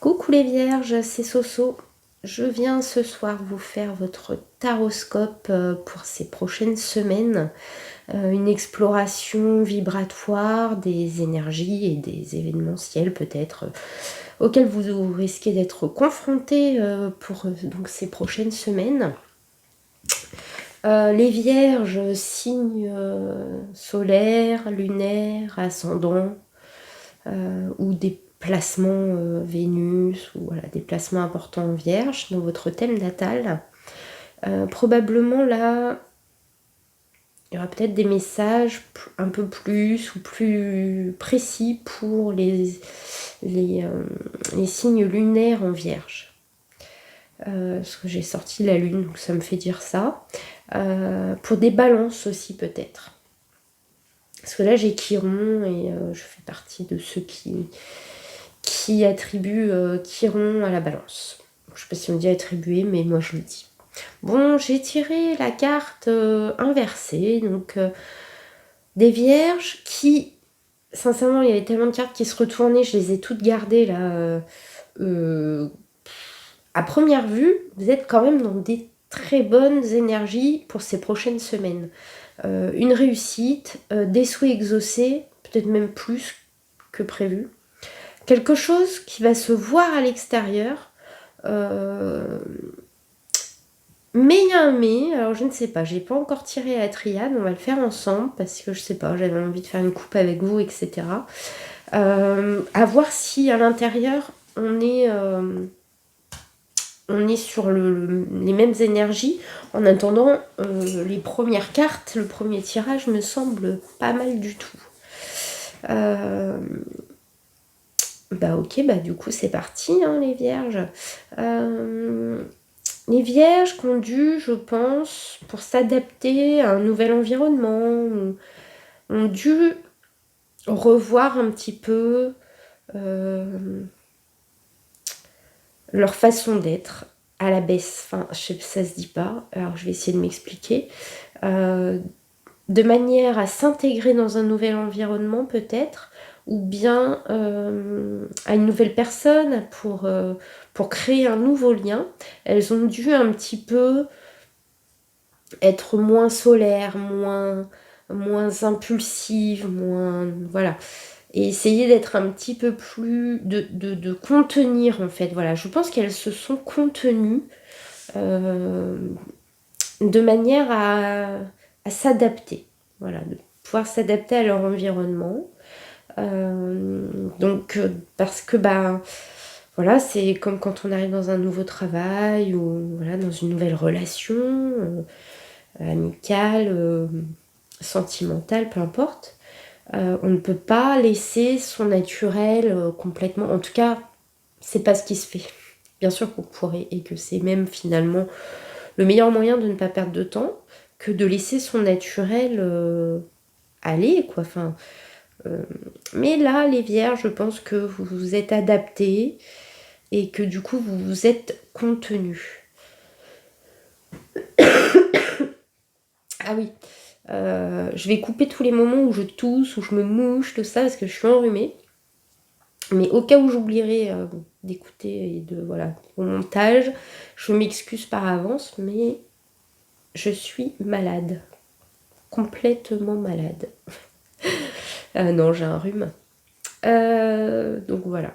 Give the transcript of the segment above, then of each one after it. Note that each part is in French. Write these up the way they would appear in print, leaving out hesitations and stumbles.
Coucou les vierges, c'est Soso. Je viens ce soir vous faire votre taroscope pour ces prochaines semaines. Une exploration vibratoire des énergies et des événementiels peut-être auxquels vous risquez d'être confrontés pour donc ces prochaines semaines. Les vierges, signes solaires, lunaires, ascendants ou des placements Vénus ou voilà, des placements importants en Vierge dans votre thème natal. Probablement là, il y aura peut-être des messages un peu plus ou plus précis pour les signes lunaires en Vierge. Parce que j'ai sorti la lune, donc ça me fait dire ça. Pour des balances aussi peut-être. Parce que là j'ai Chiron et je fais partie de ceux qui attribue Chiron à la balance. Je sais pas si on dit attribuer, mais moi je le dis. Bon, j'ai tiré la carte inversée, donc des vierges qui, sincèrement, il y avait tellement de cartes qui se retournaient, je les ai toutes gardées là. À première vue, vous êtes quand même dans des très bonnes énergies pour ces prochaines semaines. Une réussite, des souhaits exaucés, peut-être même plus que prévu. Quelque chose qui va se voir à l'extérieur. Mais il y a un mais, alors je ne sais pas, j'ai pas encore tiré la triade, on va le faire ensemble parce que je sais pas, j'avais envie de faire une coupe avec vous, etc. À voir si à l'intérieur on est sur les mêmes énergies. En attendant, les premières cartes, le premier tirage me semble pas mal du tout. Bah ok, bah du coup c'est parti hein, les vierges. Les vierges qui ont dû, je pense, pour s'adapter à un nouvel environnement, ont dû revoir un petit peu leur façon d'être à la baisse. Enfin, je sais, ça se dit pas, alors je vais essayer de m'expliquer. De manière à s'intégrer dans un nouvel environnement peut-être, ou bien à une nouvelle personne pour créer un nouveau lien. Elles ont dû un petit peu être moins solaires, moins impulsives, moins... Voilà. Et essayer d'être un petit peu plus... de contenir, en fait. Voilà. Je pense qu'elles se sont contenues de manière à s'adapter. Voilà. De pouvoir s'adapter à leur environnement. Donc, parce que, bah... Voilà, c'est comme quand on arrive dans un nouveau travail ou voilà, dans une nouvelle relation amicale, sentimentale, peu importe. On ne peut pas laisser son naturel complètement... En tout cas, c'est pas ce qui se fait. Bien sûr qu'on pourrait et que c'est même finalement le meilleur moyen de ne pas perdre de temps que de laisser son naturel aller, quoi. Enfin, mais là, les vierges, je pense que vous vous êtes adaptés et que du coup, vous vous êtes contenus. Ah oui, je vais couper tous les moments où je tousse, où je me mouche, tout ça, parce que je suis enrhumée. Mais au cas où j'oublierai d'écouter et de voilà au montage, je m'excuse par avance, mais je suis malade. Complètement malade. Non, j'ai un rhume. Donc voilà.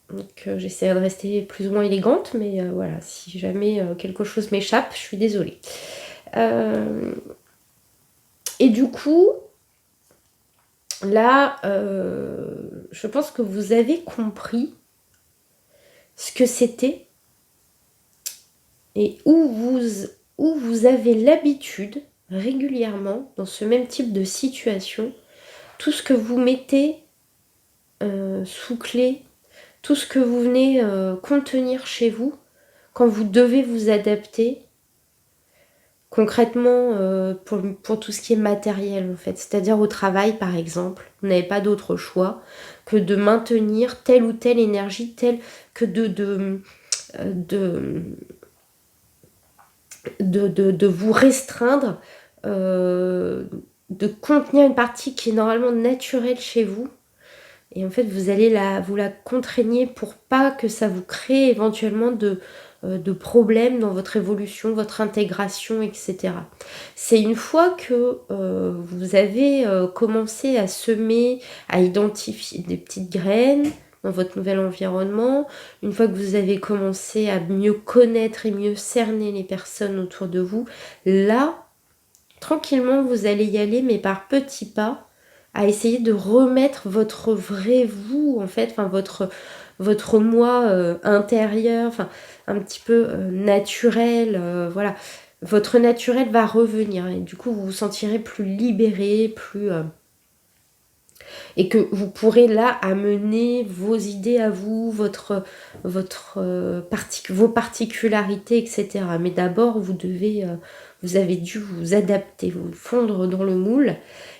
Donc j'essaierai de rester plus ou moins élégante, mais voilà, si jamais quelque chose m'échappe, je suis désolée. Et du coup, là, je pense que vous avez compris ce que c'était et où vous avez l'habitude régulièrement dans ce même type de situation, tout ce que vous mettez sous clé, tout ce que vous venez contenir chez vous quand vous devez vous adapter concrètement pour tout ce qui est matériel en fait, c'est-à-dire au travail par exemple, vous n'avez pas d'autre choix que de maintenir telle ou telle énergie, telle que de vous restreindre, de contenir une partie qui est normalement naturelle chez vous, Et en fait, vous la contraignez pour pas que ça vous crée éventuellement de problèmes dans votre évolution, votre intégration, etc. C'est une fois que vous avez commencé à semer, à identifier des petites graines dans votre nouvel environnement, une fois que vous avez commencé à mieux connaître et mieux cerner les personnes autour de vous, là, tranquillement, vous allez y aller, mais par petits pas, à essayer de remettre votre vrai vous, en fait, enfin votre moi intérieur, enfin un petit peu naturel, voilà. Votre naturel va revenir et du coup vous vous sentirez plus libéré, plus et que vous pourrez là amener vos idées à vous, vos particularités, etc. Mais d'abord, vous avez dû vous adapter, vous fondre dans le moule.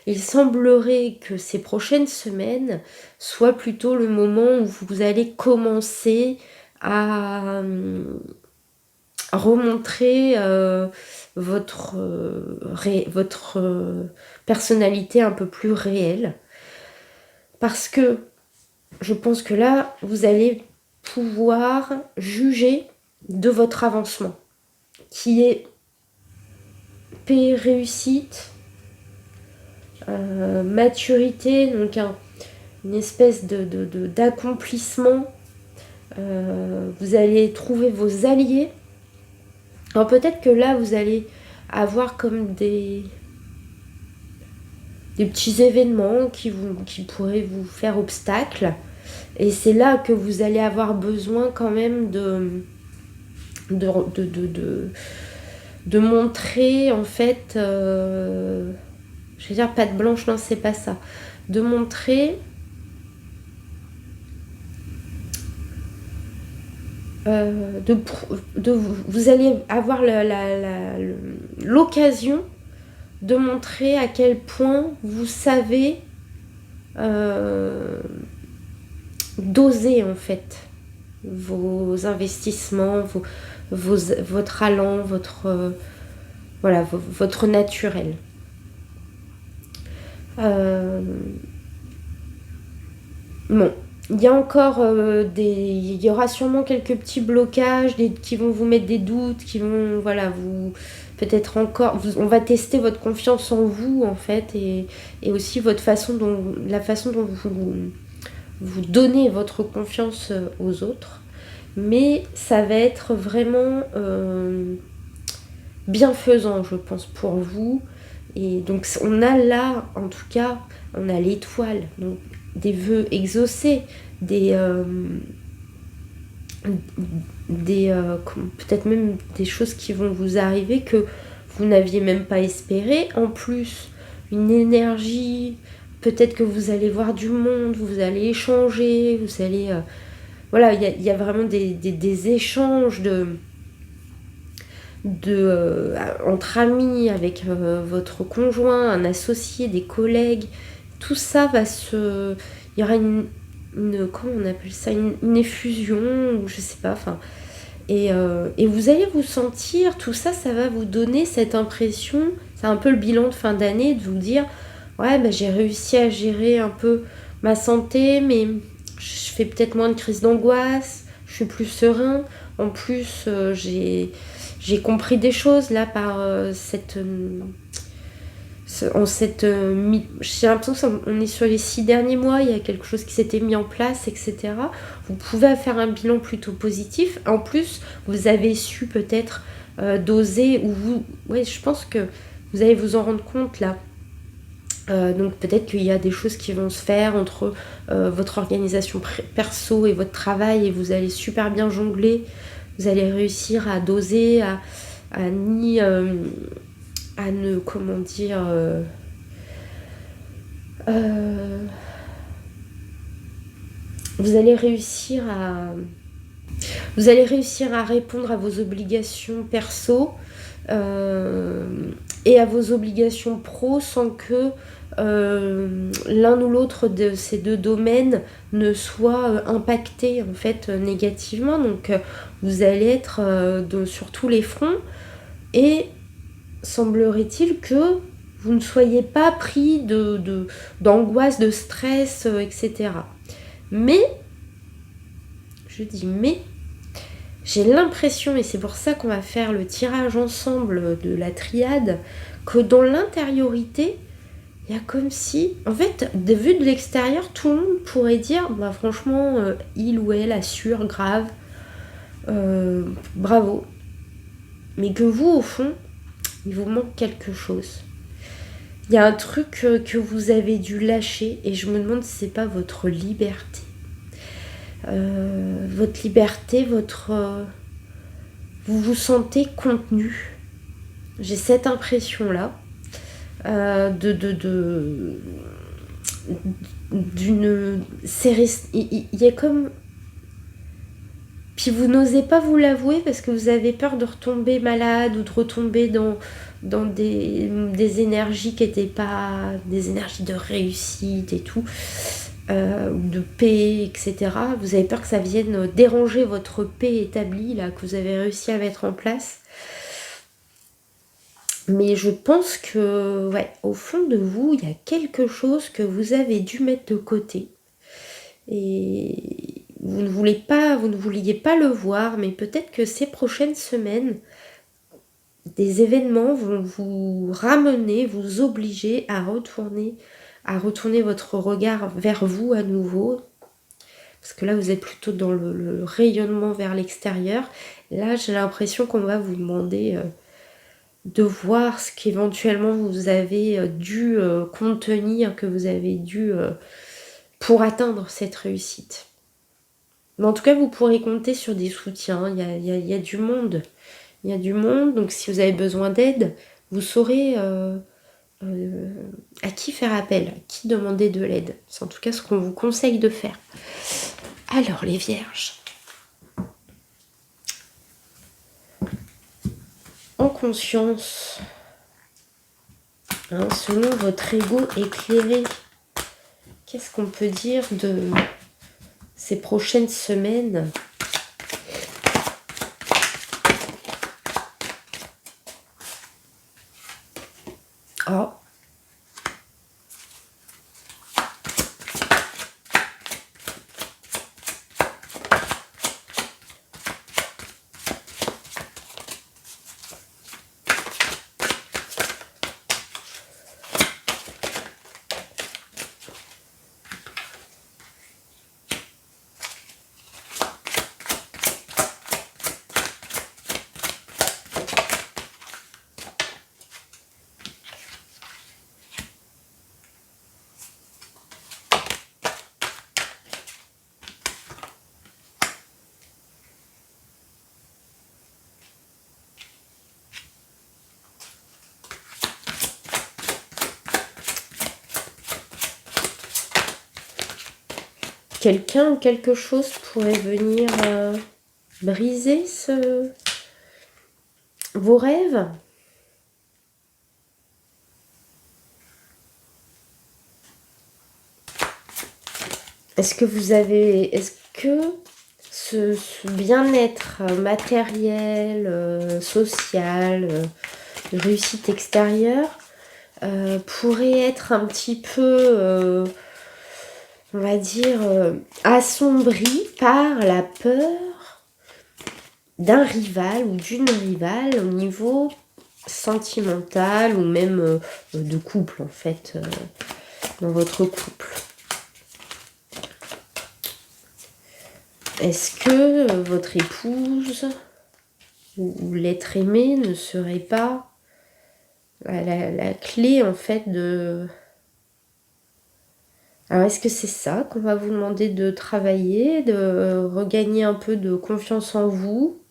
Il semblerait que ces prochaines semaines soient plutôt le moment où vous allez commencer à remontrer votre personnalité un peu plus réelle. Parce que je pense que là, vous allez pouvoir juger de votre avancement, qui est paix, réussite, maturité, donc une espèce d'accomplissement. Vous allez trouver vos alliés. Alors peut-être que là, vous allez avoir comme des petits événements qui pourraient vous faire obstacle. Et c'est là que vous allez avoir besoin quand même de montrer en fait, je vais dire patte blanche, non c'est pas ça, de montrer vous allez avoir l'occasion de montrer à quel point vous savez doser en fait vos investissements, votre allant, votre naturel. Bon, il y a encore il y aura sûrement quelques petits blocages qui vont vous mettre des doutes, qui vont vous peut-être encore on va tester votre confiance en vous en fait et aussi la façon dont vous donnez votre confiance aux autres, mais ça va être vraiment bienfaisant, je pense, pour vous. Et donc on a là, en tout cas, on a l'étoile, donc des vœux exaucés, peut-être même des choses qui vont vous arriver que vous n'aviez même pas espéré. En plus, une énergie, peut-être que vous allez voir du monde, vous allez échanger, vous allez... voilà, il y a vraiment des échanges entre amis, avec votre conjoint, un associé, des collègues. Tout ça va se... Il y aura comment on appelle ça, une effusion, ou je sais pas, enfin... Et vous allez vous sentir, tout ça, ça va vous donner cette impression, c'est un peu le bilan de fin d'année, de vous dire, ouais, bah, j'ai réussi à gérer un peu ma santé, mais je fais peut-être moins de crises d'angoisse, je suis plus serein, en plus, j'ai compris des choses là par j'ai l'impression qu'on est sur les 6 derniers mois, il y a quelque chose qui s'était mis en place, etc. Vous pouvez faire un bilan plutôt positif. En plus, vous avez su peut-être doser, je pense que vous allez vous en rendre compte là. Donc peut-être qu'il y a des choses qui vont se faire entre votre organisation perso et votre travail, et vous allez super bien jongler. Vous allez réussir à doser, comment dire, vous allez réussir à répondre à vos obligations perso et à vos obligations pro sans que l'un ou l'autre de ces deux domaines ne soit impacté en fait négativement. Donc vous allez être sur tous les fronts, et semblerait-il que vous ne soyez pas pris d'angoisse, de stress, etc. Mais, je dis mais, j'ai l'impression, et c'est pour ça qu'on va faire le tirage ensemble de la triade, que dans l'intériorité, il y a comme si, en fait, vu de l'extérieur, tout le monde pourrait dire, bah franchement, il ou elle assure, grave, bravo. Mais que vous, au fond, il vous manque quelque chose. Il y a un truc que vous avez dû lâcher, et je me demande si c'est pas votre liberté. Votre liberté, vous vous sentez contenu. J'ai cette impression-là. D'une il y a comme, puis vous n'osez pas vous l'avouer parce que vous avez peur de retomber malade ou de retomber dans des énergies qui n'étaient pas des énergies de réussite et tout, ou de paix, etc. Vous avez peur que ça vienne déranger votre paix établie là, que vous avez réussi à mettre en place. Mais je pense que, ouais, au fond de vous, il y a quelque chose que vous avez dû mettre de côté. Et vous ne vouliez pas le voir, mais peut-être que ces prochaines semaines, des événements vont vous ramener, vous obliger à retourner votre regard vers vous à nouveau. Parce que là, vous êtes plutôt dans le rayonnement vers l'extérieur. Là, j'ai l'impression qu'on va vous demander de voir ce qu'éventuellement vous avez dû contenir, que vous avez dû pour atteindre cette réussite. Mais en tout cas, vous pourrez compter sur des soutiens. Il y a du monde. Il y a du monde. Donc, si vous avez besoin d'aide, vous saurez à qui faire appel, à qui demander de l'aide. C'est en tout cas ce qu'on vous conseille de faire. Alors, les vierges. En conscience, selon votre ego éclairé, qu'est-ce qu'on peut dire de ces prochaines semaines ? Oh. Quelqu'un ou quelque chose pourrait venir briser vos rêves. Est-ce que ce bien-être matériel, social, de réussite extérieure pourrait être un petit peu, on va dire, assombri par la peur d'un rival ou d'une rivale au niveau sentimental ou même de couple, en fait, dans votre couple. Est-ce que votre épouse ou l'être aimé ne serait pas la clé, en fait, de... Alors, est-ce que c'est ça qu'on va vous demander de travailler, de regagner un peu de confiance en vous,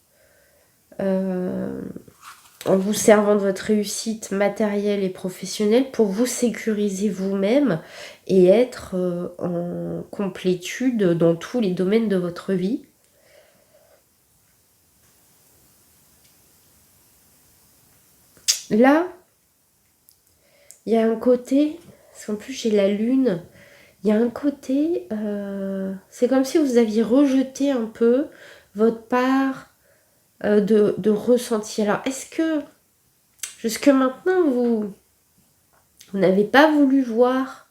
en vous servant de votre réussite matérielle et professionnelle pour vous sécuriser vous-même et être en complétude dans tous les domaines de votre vie? Là, il y a un côté, parce qu'en plus j'ai la lune, il y a un côté, c'est comme si vous aviez rejeté un peu votre part de ressenti. Alors, est-ce que jusque maintenant, vous n'avez pas voulu voir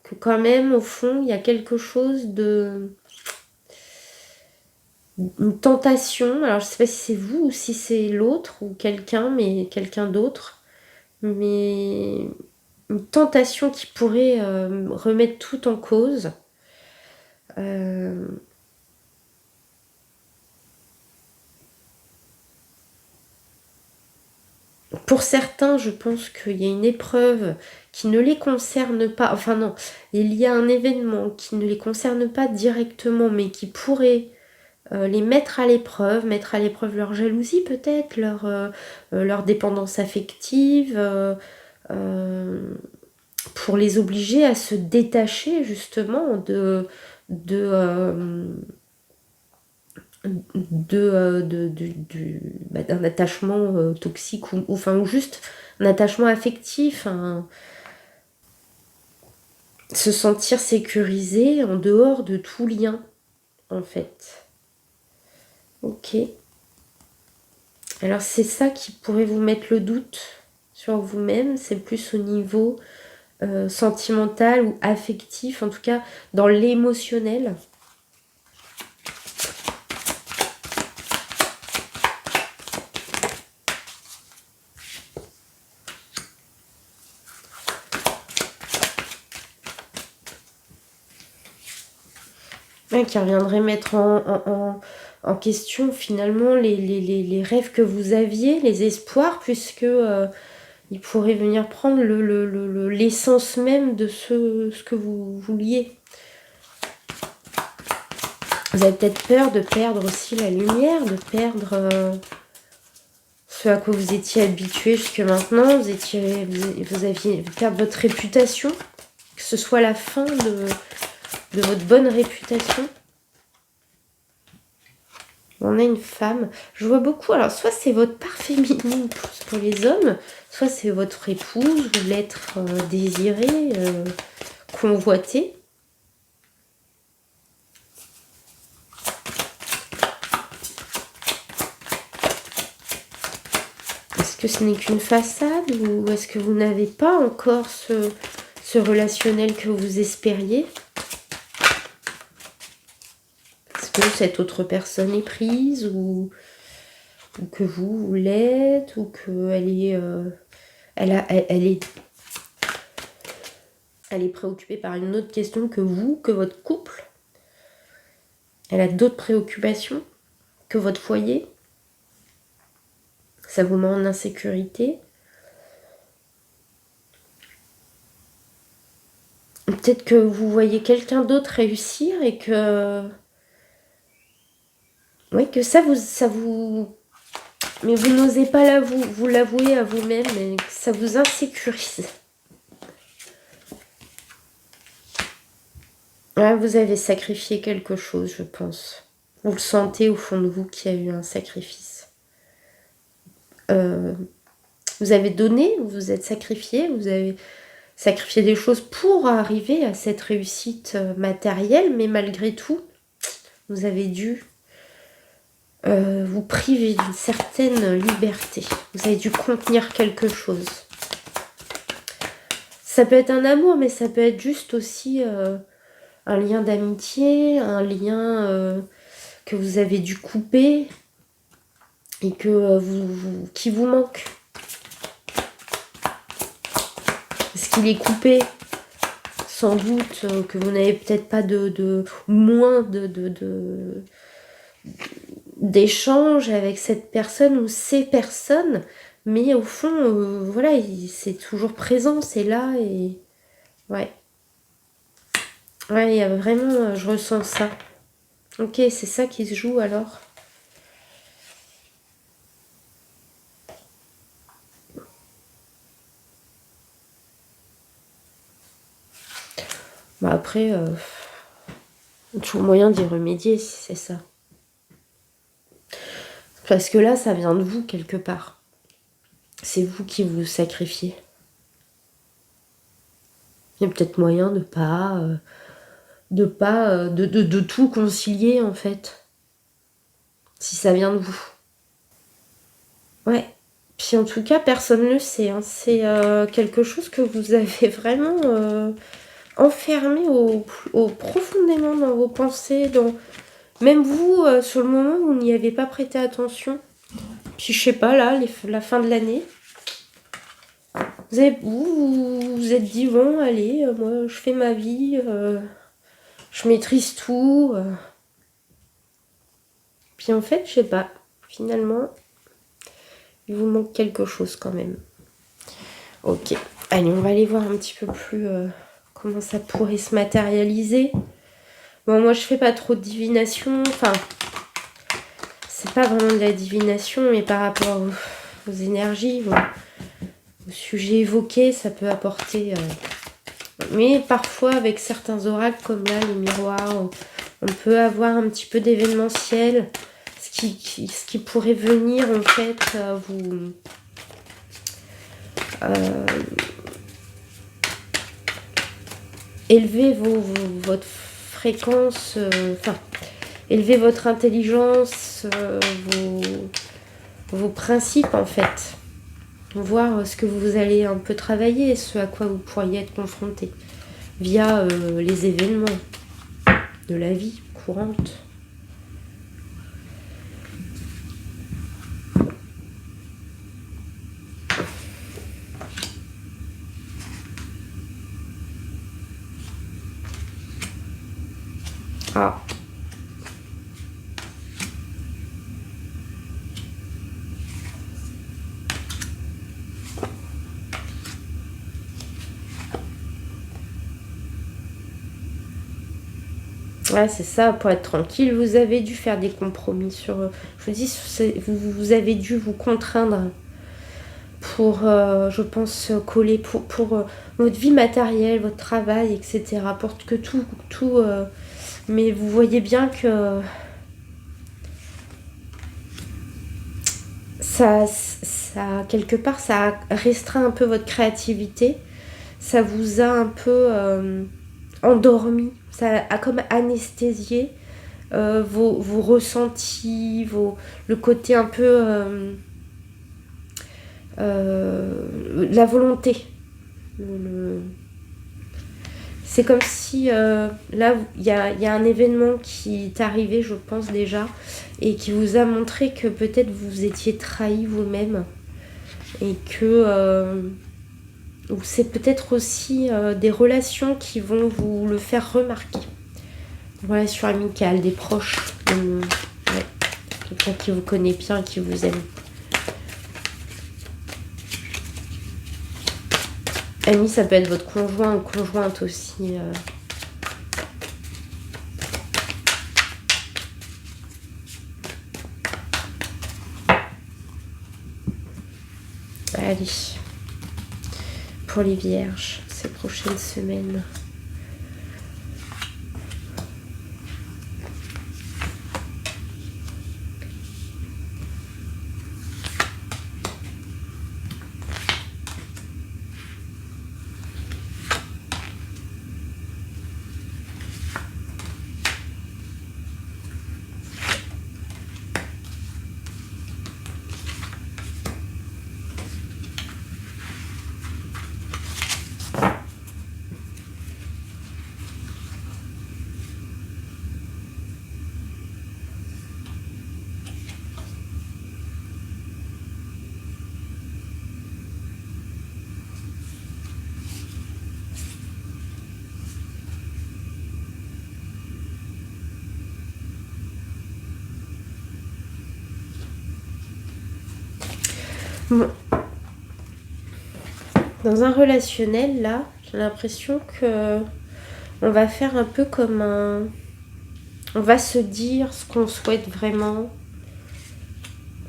que que quand même, au fond, il y a quelque chose de... Une tentation, alors je sais pas si c'est vous ou si c'est l'autre ou quelqu'un, mais quelqu'un d'autre, mais une tentation qui pourrait remettre tout en cause. Pour certains, je pense qu'il y a une épreuve qui ne les concerne pas, enfin non, il y a un événement qui ne les concerne pas directement, mais qui pourrait les mettre à l'épreuve leur jalousie peut-être, leur dépendance affective, pour les obliger à se détacher justement d'un attachement toxique ou juste un attachement affectif, se sentir sécurisé en dehors de tout lien en fait. Ok. Alors c'est ça qui pourrait vous mettre le doute sur vous-même, c'est plus au niveau sentimental ou affectif, en tout cas dans l'émotionnel. Ouais, qui reviendrait mettre en question finalement les rêves que vous aviez, les espoirs, puisque il pourrait venir prendre l'essence même de ce que vous vouliez. Vous avez peut-être peur de perdre aussi la lumière, de perdre ce à quoi vous étiez habitué jusque maintenant. Vous aviez perdre votre réputation, que ce soit la fin de votre bonne réputation. On a une femme. Je vois beaucoup. Alors, soit c'est votre part féminine pour les hommes, soit c'est votre épouse ou l'être désiré, convoité. Est-ce que ce n'est qu'une façade ou est-ce que vous n'avez pas encore ce relationnel que vous espériez? Est-ce que cette autre personne est prise ou que vous l'êtes ou qu'elle est, elle est préoccupée par une autre question que vous, que votre couple? Elle a d'autres préoccupations que votre foyer? Ça vous met en insécurité? Peut-être que vous voyez quelqu'un d'autre réussir et que... Oui, que ça vous... Mais vous n'osez pas vous l'avouer à vous-même et que ça vous insécurise. Ah, vous avez sacrifié quelque chose, je pense. Vous le sentez au fond de vous qu'il y a eu un sacrifice. Vous avez donné, vous vous êtes sacrifié, vous avez sacrifié des choses pour arriver à cette réussite matérielle, mais malgré tout, vous avez dû vous priver d'une certaine liberté. Vous avez dû contenir quelque chose. Ça peut être un amour, mais ça peut être juste aussi un lien d'amitié, un lien que vous avez dû couper et que qui vous manque. Parce qu'il est coupé, sans doute que vous n'avez peut-être pas moins d'échanges avec cette personne ou ces personnes, mais au fond, voilà, c'est toujours présent, c'est là et ouais. Ouais, il y a vraiment, je ressens ça. Ok, c'est ça qui se joue alors. Bah après, toujours moyen d'y remédier si c'est ça. Parce que là, ça vient de vous quelque part. C'est vous qui vous sacrifiez. Il y a peut-être moyen de tout concilier en fait. Si ça vient de vous. Ouais. Puis en tout cas, personne ne le sait. Hein. C'est quelque chose que vous avez vraiment enfermé profondément dans vos pensées, même vous, sur le moment, vous n'y avez pas prêté attention. Puis je sais pas, là, la fin de l'année, vous êtes dit, bon, allez, moi, je fais ma vie, je maîtrise tout. Puis en fait, je sais pas, finalement, il vous manque quelque chose quand même. Ok, allez, on va aller voir un petit peu plus comment ça pourrait se matérialiser. Bon, moi, je fais pas trop de divination, enfin, c'est pas vraiment de la divination, mais par rapport aux énergies, aux sujets évoqués, ça peut apporter... Mais parfois, avec certains oracles, comme là, les miroirs, on peut avoir un petit peu d'événementiel, ce qui pourrait venir, en fait, vous... élever votre fréquence, enfin, élever votre intelligence, vos principes, en fait. Voir ce que vous allez un peu travailler, ce à quoi vous pourriez être confronté via les événements de la vie courante. Ah. Ouais, c'est ça, pour être tranquille, vous avez dû faire des compromis sur... Je vous dis, vous avez dû vous contraindre pour, je pense, coller pour votre vie matérielle, votre travail, etc. Pour que tout mais vous voyez bien que ça, quelque part, ça restreint un peu votre créativité. Ça vous a un peu endormi. Ça a comme anesthésié vos ressentis, le côté un peu... la volonté. C'est comme si là, il y a un événement qui est arrivé, je pense déjà, et qui vous a montré que peut-être vous étiez trahi vous-même et que c'est peut-être aussi des relations qui vont vous le faire remarquer. Des relations amicales, des proches, ouais, quelqu'un qui vous connaît bien, qui vous aime. Ami, ça peut être votre conjoint ou conjointe aussi. Allez, pour les vierges, ces prochaines semaines. Bon. Dans un relationnel, là, j'ai l'impression que on va faire un peu comme un... On va se dire ce qu'on souhaite vraiment,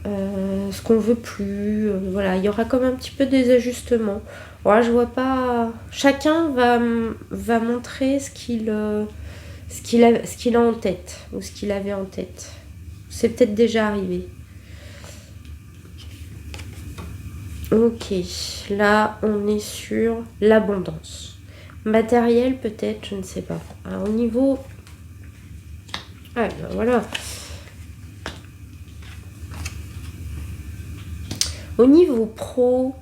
ce qu'on veut plus. Voilà, il y aura comme un petit peu des ajustements. Voilà, je vois pas... Chacun va montrer ce qu'il a en tête, ou ce qu'il avait en tête. C'est peut-être déjà arrivé. Ok, là on est sur l'abondance. Matériel peut-être, je ne sais pas. Alors au niveau... Ah ben voilà. Au niveau pro,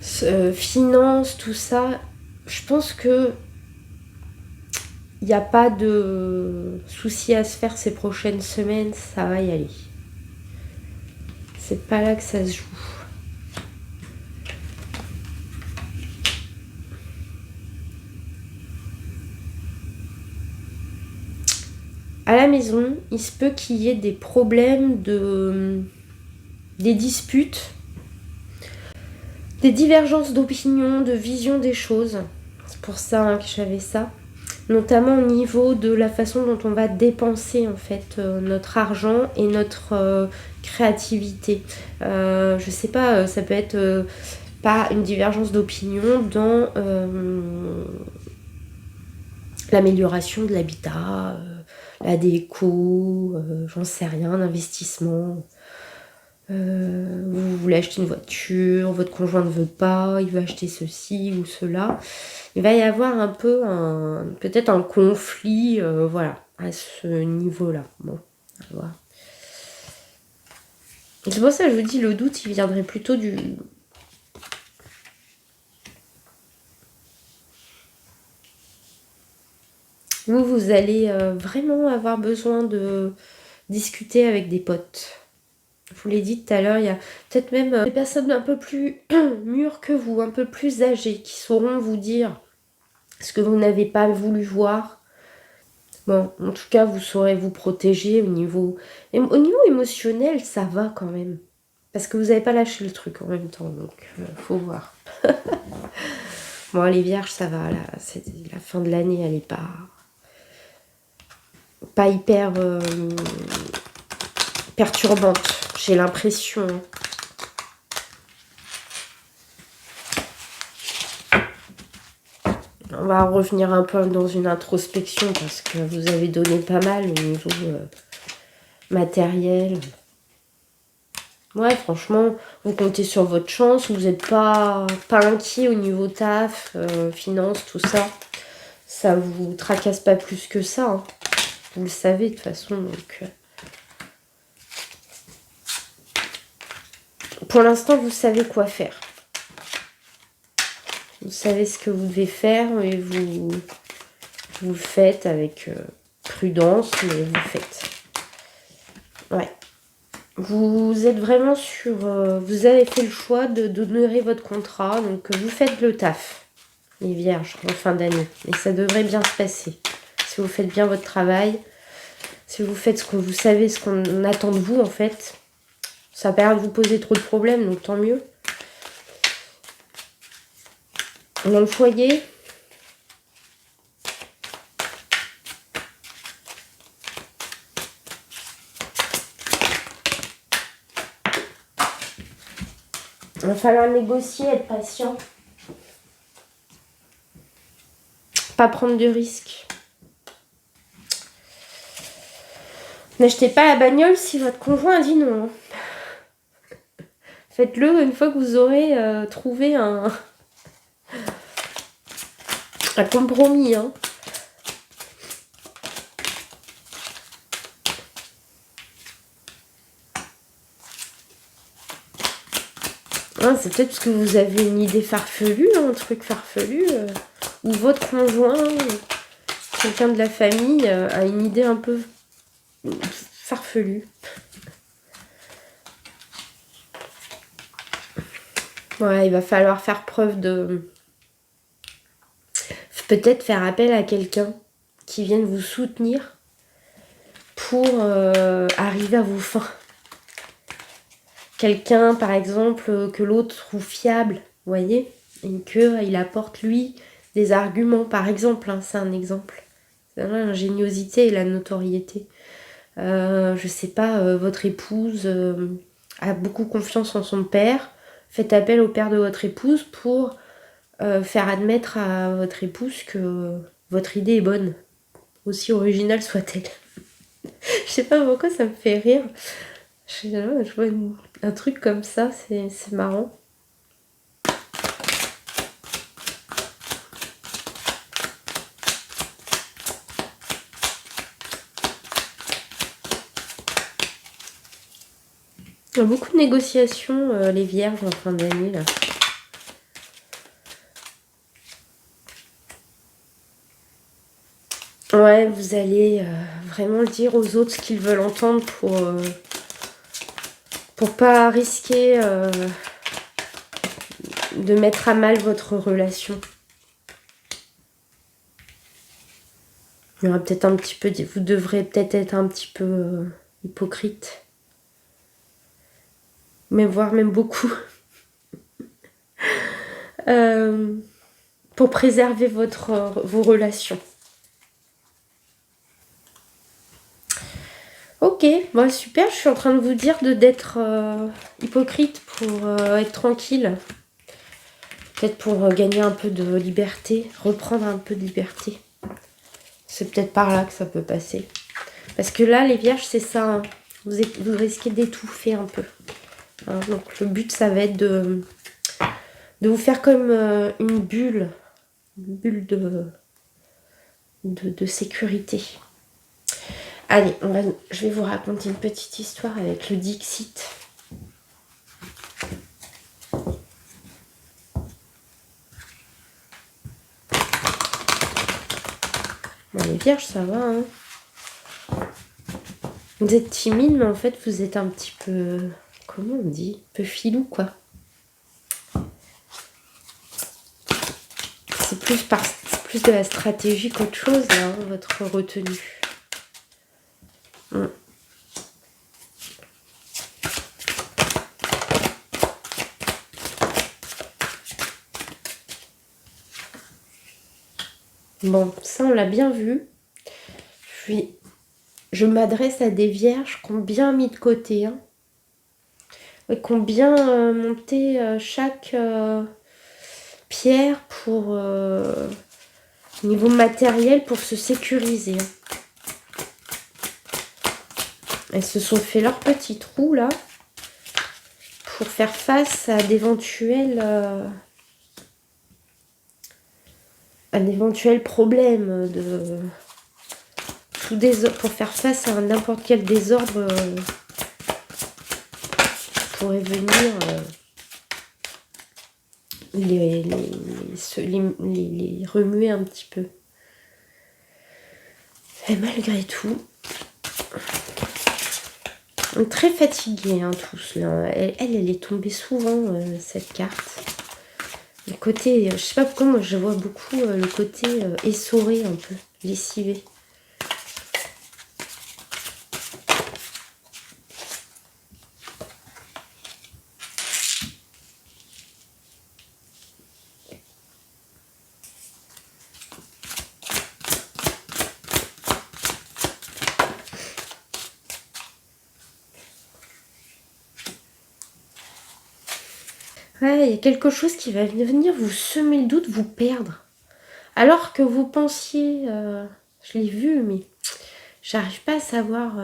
finance, tout ça, je pense que il n'y a pas de souci à se faire ces prochaines semaines, ça va y aller. C'est pas là que ça se joue. À la maison, il se peut qu'il y ait des problèmes des disputes, des divergences d'opinion, de vision des choses. C'est pour ça que j'avais ça. Notamment au niveau de la façon dont on va dépenser en fait notre argent et notre créativité. Je sais pas, ça peut être pas une divergence d'opinion dans l'amélioration de l'habitat, la déco, j'en sais rien, l'investissement. Vous voulez acheter une voiture, votre conjoint ne veut pas, il veut acheter ceci ou cela. Il va y avoir un peu peut-être un conflit, voilà, à ce niveau-là. Bon, à voir. C'est pour ça que je vous dis, le doute, il viendrait plutôt du... Vous allez vraiment avoir besoin de discuter avec des potes. Je vous l'ai dit tout à l'heure, il y a peut-être même des personnes un peu plus mûres que vous, un peu plus âgées, qui sauront vous dire ce que vous n'avez pas voulu voir. Bon, en tout cas, vous saurez vous protéger au niveau émotionnel, ça va quand même. Parce que vous n'avez pas lâché le truc en même temps, donc faut voir. Bon, les vierges, ça va, là, c'est la fin de l'année, elle est pas hyper perturbante, j'ai l'impression. On va revenir un peu dans une introspection parce que vous avez donné pas mal au niveau matériel. Ouais, franchement, vous comptez sur votre chance, vous n'êtes pas inquiet au niveau taf, finance, tout ça. Ça vous tracasse pas plus que ça, hein. Vous le savez de toute façon, donc... Pour l'instant, vous savez quoi faire. Vous savez ce que vous devez faire et vous le faites avec prudence, mais vous le faites. Ouais. Vous êtes vraiment sur... vous avez fait le choix d'honorer votre contrat, donc vous faites le taf, les vierges, en fin d'année. Et ça devrait bien se passer. Si vous faites bien votre travail, si vous faites ce que vous savez, ce qu'on attend de vous, en fait, ça va pas vous poser trop de problèmes, donc tant mieux. Dans le foyer, il va falloir négocier, être patient. Pas prendre de risques. N'achetez pas la bagnole si votre conjoint dit non. Faites-le une fois que vous aurez trouvé un compromis. Hein. Hein, c'est peut-être parce que vous avez une idée farfelue, un truc farfelu, ou votre conjoint, quelqu'un de la famille, a une idée un peu farfelue. Ouais, il va falloir faire preuve de... Peut-être faire appel à quelqu'un qui vienne vous soutenir pour arriver à vos fins. Quelqu'un, par exemple, que l'autre trouve fiable, vous voyez, et qu'il apporte, lui, des arguments, par exemple, hein, c'est un exemple. C'est l'ingéniosité et la notoriété. Je sais pas, votre épouse a beaucoup confiance en son père. Faites appel au père de votre épouse pour faire admettre à votre épouse que votre idée est bonne, aussi originale soit-elle. Je sais pas pourquoi ça me fait rire. Je vois un truc comme ça, c'est marrant. Il y a beaucoup de négociations, les vierges, en fin d'année, là. Ouais, vous allez vraiment le dire aux autres ce qu'ils veulent entendre pour pas risquer de mettre à mal votre relation. Il y aura peut-être un petit peu, vous devrez peut-être être un petit peu hypocrite. Mais voire même beaucoup. Pour préserver vos relations. Ok, bon, super, je suis en train de vous dire d'être hypocrite pour être tranquille. Peut-être pour gagner un peu de liberté, reprendre un peu de liberté. C'est peut-être par là que ça peut passer. Parce que là, les vierges, c'est ça, hein. Vous risquez d'étouffer un peu. Hein, donc le but, ça va être de vous faire comme une bulle de sécurité. Allez, je vais vous raconter une petite histoire avec le Dixit. Bon, les vierges, ça va, hein. Vous êtes timide, mais en fait, vous êtes un petit peu... Comment on dit? Un peu filou, quoi. C'est plus de la stratégie qu'autre chose, hein, votre retenue. Bon, ça, on l'a bien vu. Je m'adresse à des vierges qui ont bien mis de côté, hein, et qui ont bien monté chaque pierre pour niveau matériel pour se sécuriser. Elles se sont fait leur petit trou là pour faire face à d'éventuels problèmes pour faire face à n'importe quel désordre qui pourrait venir les remuer un petit peu. Et malgré tout, on est très fatigués, hein, tous là. Elle est tombée souvent, cette carte. Le côté, je sais pas pourquoi, moi je vois beaucoup le côté essoré un peu, lessivé. Ouais, il y a quelque chose qui va venir vous semer le doute, vous perdre. Alors que vous pensiez, je l'ai vu, mais j'arrive pas à savoir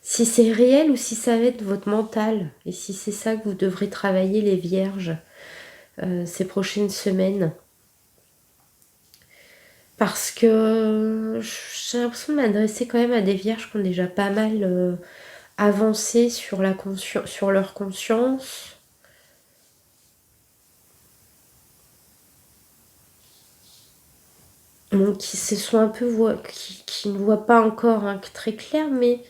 si c'est réel ou si ça va être votre mental. Et si c'est ça que vous devrez travailler, les vierges, ces prochaines semaines. Parce que j'ai l'impression de m'adresser quand même à des vierges qui ont déjà pas mal avancé sur leur conscience. Donc, qui se sont un peu qui ne voient pas encore hein, très clair, mais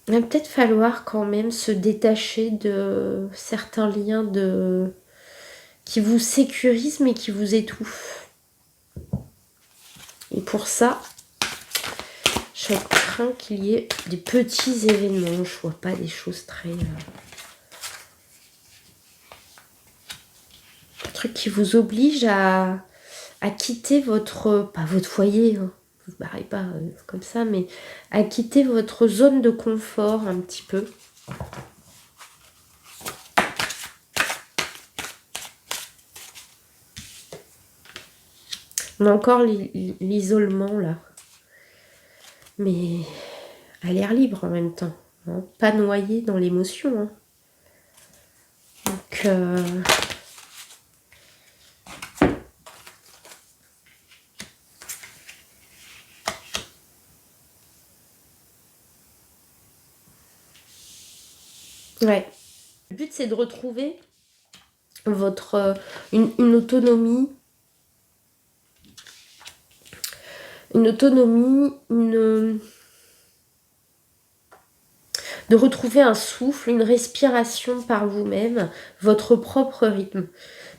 il va peut-être falloir quand même se détacher de certains liens qui vous sécurisent mais qui vous étouffent. Et pour ça, je crains qu'il y ait des petits événements. Je vois pas des choses très... un truc qui vous oblige à quitter pas votre foyer, hein, vous ne barrez pas comme ça, mais à quitter votre zone de confort un petit peu. On a encore l'isolement là, mais à l'air libre en même temps, hein, pas noyé dans l'émotion. Hein. Donc ouais. Le but c'est de retrouver une autonomie, une autonomie, de retrouver un souffle, une respiration par vous-même, votre propre rythme.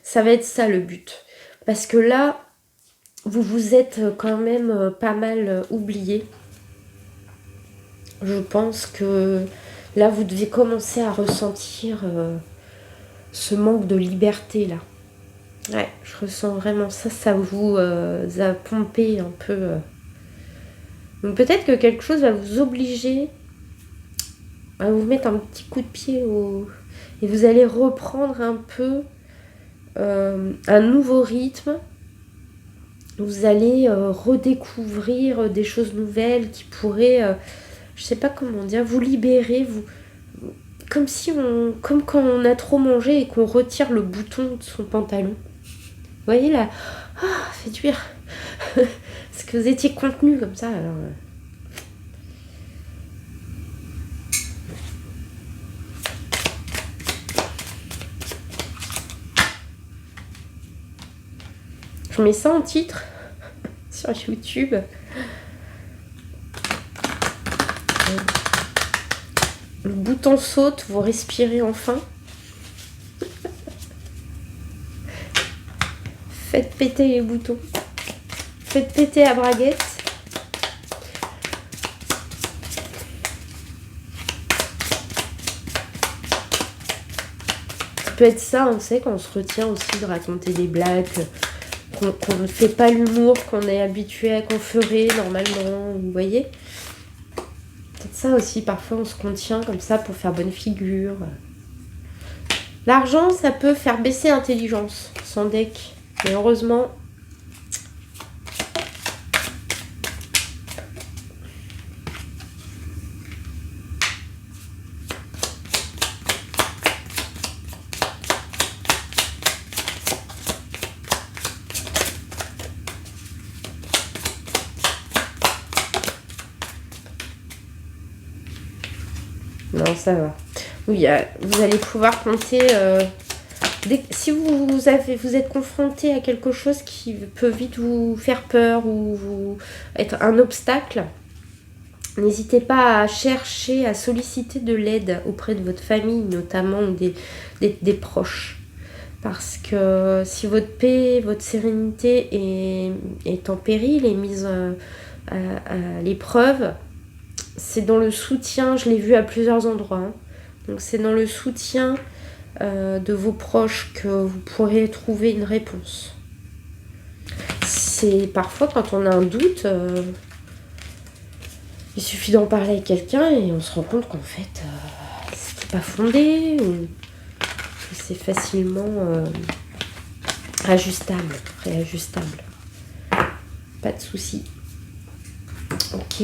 Ça va être ça le but. Parce que là, vous vous êtes quand même pas mal oublié. Je pense que là, vous devez commencer à ressentir ce manque de liberté là. Ouais, je ressens vraiment ça, ça vous a pompé un peu. Donc peut-être que quelque chose va vous obliger à vous mettre un petit coup de pied et vous allez reprendre un peu un nouveau rythme. Vous allez redécouvrir des choses nouvelles qui pourraient, je sais pas comment dire, vous libérer, comme comme quand on a trop mangé et qu'on retire le bouton de son pantalon. Vous voyez là, fait cuire. Parce que vous étiez contenu comme ça. Alors, je mets ça en titre sur YouTube. Le bouton saute, vous respirez enfin. Faites péter les boutons. Faites péter la braguette. Ça peut être ça, on sait qu'on se retient aussi de raconter des blagues, qu'on ne fait pas l'humour qu'on est habitué, qu'on ferait normalement, vous voyez. Peut-être ça aussi, parfois on se contient comme ça pour faire bonne figure. L'argent, ça peut faire baisser l'intelligence, sans deck. Mais heureusement, non, ça va. Oui, vous allez pouvoir compter. Si vous êtes confronté à quelque chose qui peut vite vous faire peur ou être un obstacle, n'hésitez pas à chercher, à solliciter de l'aide auprès de votre famille, notamment ou des proches. Parce que si votre paix, votre sérénité est en péril, est mise à l'épreuve, c'est dans le soutien, je l'ai vu à plusieurs endroits, hein. Donc c'est dans le soutien de vos proches que vous pourrez trouver une réponse. C'est parfois quand on a un doute, il suffit d'en parler avec quelqu'un et on se rend compte qu'en fait c'était pas fondé ou que c'est facilement ajustable, réajustable. Pas de souci. Ok.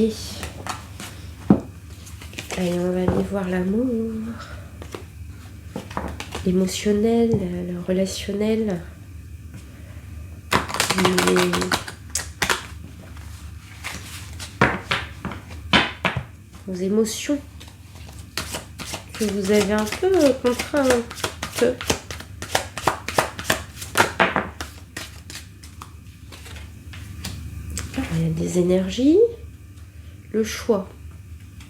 Allez, on va aller voir l'amour, l'émotionnel, le relationnel, vos émotions que vous avez un peu contraintes. Il y a des énergies, le choix.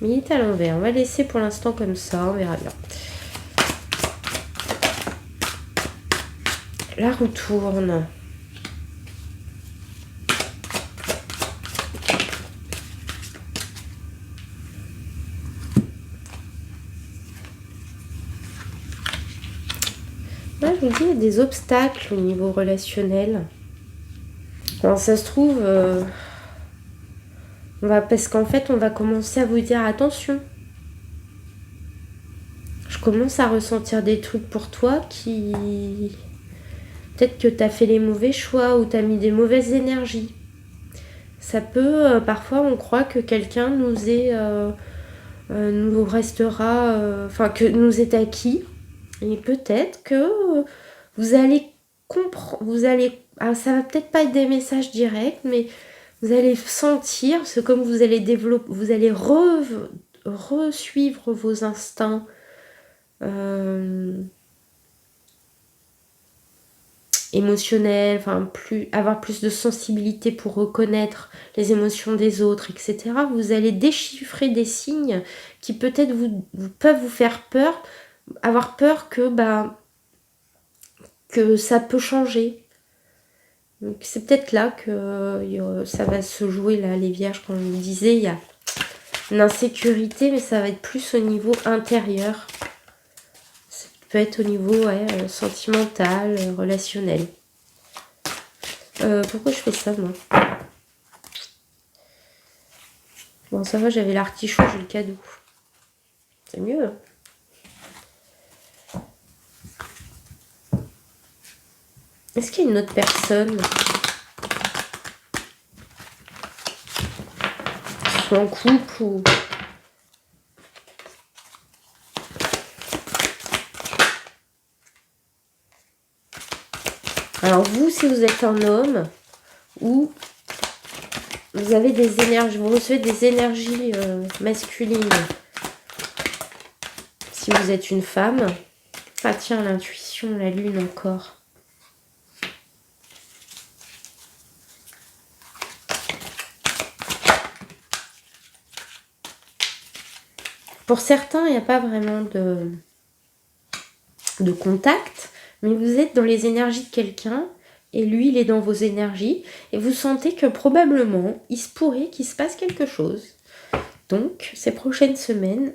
Mais il est à l'envers. On va laisser pour l'instant comme ça, on verra bien. La roue tourne. Là, je vous dis, il y a des obstacles au niveau relationnel. Alors, ça se trouve, parce qu'en fait, on va commencer à vous dire attention. Je commence à ressentir des trucs pour toi qui... Peut-être que tu as fait les mauvais choix ou tu as mis des mauvaises énergies. Ça peut, parfois, on croit que quelqu'un nous restera, que nous est acquis. Et peut-être que vous allez comprendre, ça va peut-être pas être des messages directs, mais vous allez sentir, c'est comme vous allez développer, vous allez re-suivre vos instincts. émotionnel, enfin avoir plus de sensibilité pour reconnaître les émotions des autres, etc., vous allez déchiffrer des signes qui peut-être peuvent vous faire peur, avoir peur que ça peut changer. Donc c'est peut-être là que ça va se jouer, là, les vierges, comme je vous disais, il y a une insécurité, mais ça va être plus au niveau intérieur. Ça peut être au niveau sentimental, relationnel. Pourquoi je fais ça, moi? Bon, ça va, j'avais l'artichaut, j'ai le cadeau. C'est mieux, hein. Est-ce qu'il y a une autre personne qui soit en couple ou... Alors vous, si vous êtes un homme ou vous avez des énergies, vous recevez des énergies masculines. Si vous êtes une femme, ah tiens, l'intuition, la lune encore. Pour certains, il n'y a pas vraiment de contact, mais vous êtes dans les énergies de quelqu'un et lui, il est dans vos énergies et vous sentez que probablement, il se pourrait qu'il se passe quelque chose. Donc, ces prochaines semaines,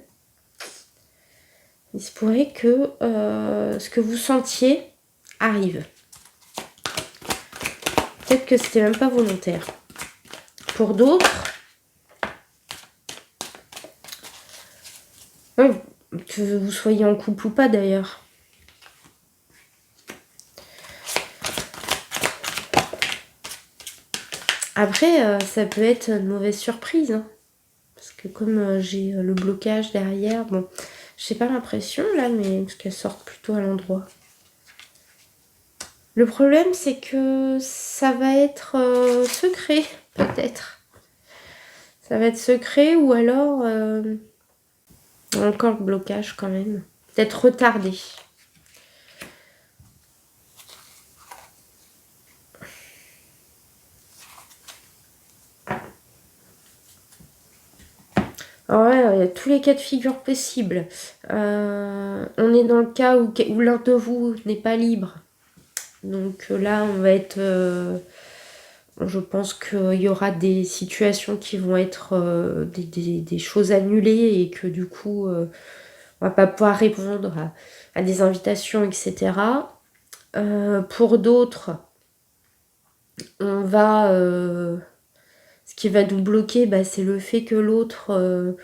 il se pourrait que ce que vous sentiez arrive. Peut-être que c'était même pas volontaire. Pour d'autres, que vous soyez en couple ou pas d'ailleurs. Après, ça peut être une mauvaise surprise. Hein, parce que comme j'ai le blocage derrière, bon, j'ai pas l'impression là, mais qu'elle sorte plutôt à l'endroit. Le problème, c'est que ça va être secret, peut-être. Ça va être secret ou alors encore le blocage quand même. Peut-être retardé. Alors ouais, il y a tous les cas de figure possibles. On est dans le cas où l'un de vous n'est pas libre. Donc là, on va être... je pense qu'il y aura des situations qui vont être des choses annulées et que du coup, on va pas pouvoir répondre à des invitations, etc. Pour d'autres, on va... ce qui va nous bloquer, c'est le fait que l'autre...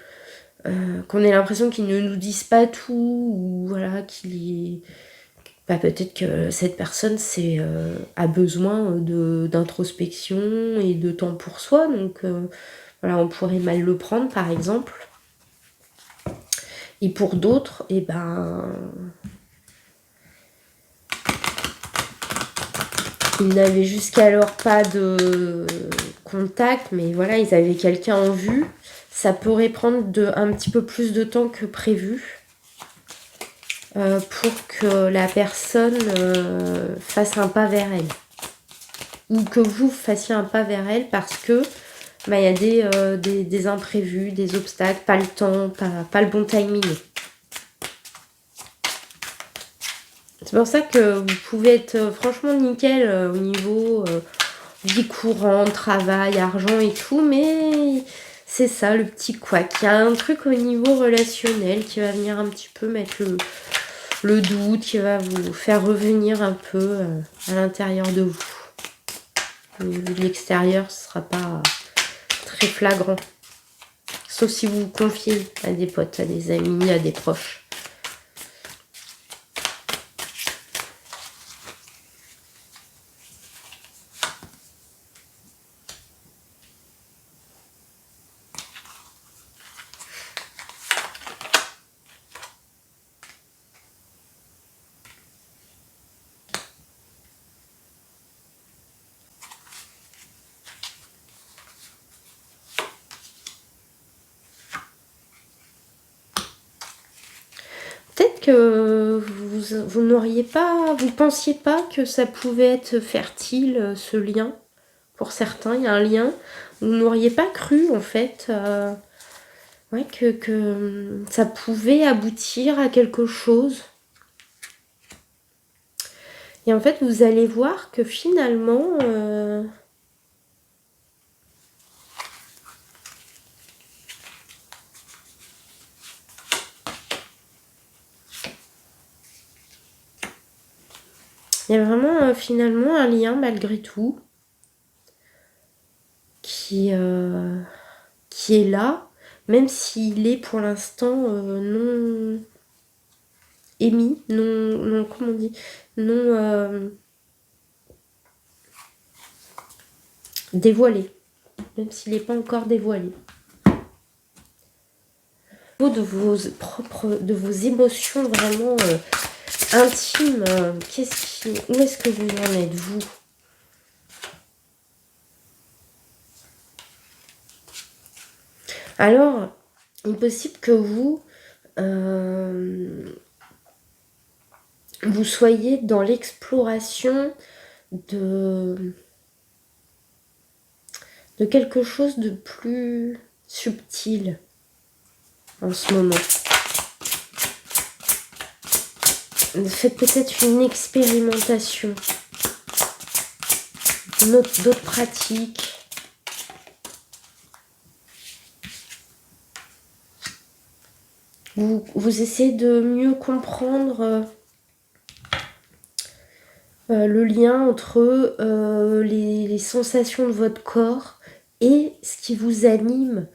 qu'on ait l'impression qu'ils ne nous disent pas tout, ou voilà, peut-être que cette personne a besoin d'introspection et de temps pour soi, donc voilà, on pourrait mal le prendre par exemple. Et pour d'autres, ils n'avaient jusqu'alors pas de contact, mais voilà, ils avaient quelqu'un en vue. Ça pourrait prendre un petit peu plus de temps que prévu. Pour que la personne fasse un pas vers elle. Ou que vous fassiez un pas vers elle parce que il y a des imprévus, des obstacles, pas le temps, pas le bon timing. C'est pour ça que vous pouvez être franchement nickel au niveau vie courante, travail, argent et tout, mais c'est ça le petit couac. Il y a un truc au niveau relationnel qui va venir un petit peu mettre le doute, qui va vous faire revenir un peu à l'intérieur de vous. Au niveau de l'extérieur, ce ne sera pas très flagrant. Sauf si vous vous confiez à des potes, à des amis, à des proches. que vous n'auriez pas, vous pensiez pas que ça pouvait être fertile, ce lien. Pour certains, il y a un lien. Vous n'auriez pas cru, en fait, ouais, que ça pouvait aboutir à quelque chose. Et en fait, vous allez voir que finalement, il y a vraiment finalement un lien malgré tout qui est là, même s'il est pour l'instant non émis, non, comment on dit, non dévoilé, même s'il n'est pas encore dévoilé. De vos émotions vraiment intimes, où est-ce que vous en êtes, vous? Alors, il est possible que vous soyez dans l'exploration de quelque chose de plus subtil en ce moment. Faites peut-être une expérimentation, d'autres pratiques. Vous essayez de mieux comprendre le lien entre les sensations de votre corps et ce qui vous anime,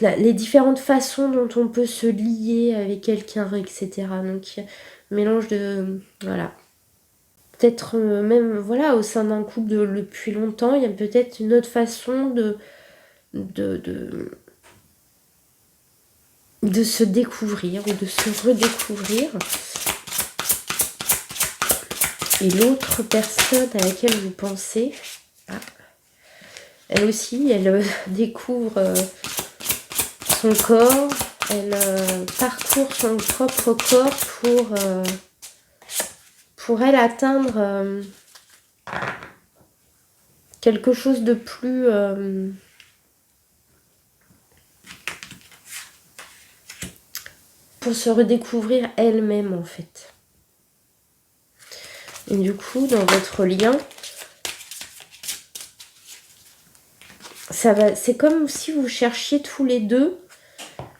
les différentes façons dont on peut se lier avec quelqu'un, etc. Donc, il y a un mélange de... Voilà. Peut-être même, voilà, au sein d'un couple depuis longtemps, il y a peut-être une autre façon de se découvrir ou de se redécouvrir. Et l'autre personne à laquelle vous pensez, elle aussi, elle découvre son corps, elle parcourt son propre corps pour elle atteindre quelque chose de plus... pour se redécouvrir elle-même, en fait. Et du coup, dans votre lien, c'est comme si vous cherchiez tous les deux,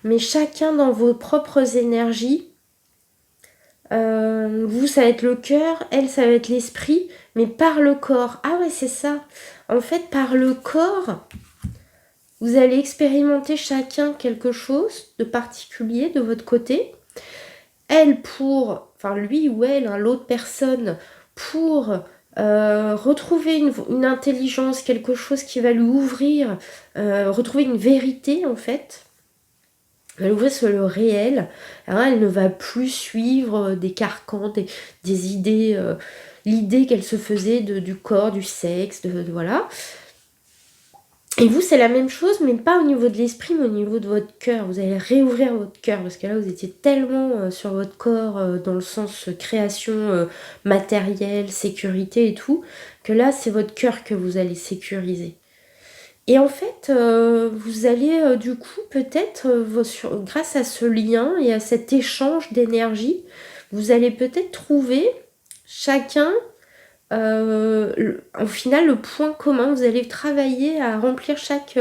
mais chacun dans vos propres énergies. Vous, ça va être le cœur, elle, ça va être l'esprit, mais par le corps. Ah ouais, c'est ça. En fait, par le corps, vous allez expérimenter chacun quelque chose de particulier de votre côté. Elle enfin lui ou elle, hein, l'autre personne, pour retrouver une intelligence, quelque chose qui va lui ouvrir, retrouver une vérité en fait. Elle ouvre sur le réel. Alors, elle ne va plus suivre des carcans, des idées, l'idée qu'elle se faisait du corps, du sexe, voilà. Et vous, c'est la même chose, mais pas au niveau de l'esprit, mais au niveau de votre cœur. Vous allez réouvrir votre cœur, parce que là, vous étiez tellement sur votre corps, dans le sens création matérielle, sécurité et tout, que là, c'est votre cœur que vous allez sécuriser. Et en fait, vous allez du coup, peut-être, grâce à ce lien et à cet échange d'énergie, vous allez peut-être trouver chacun... au final, le point commun, vous allez travailler à remplir chaque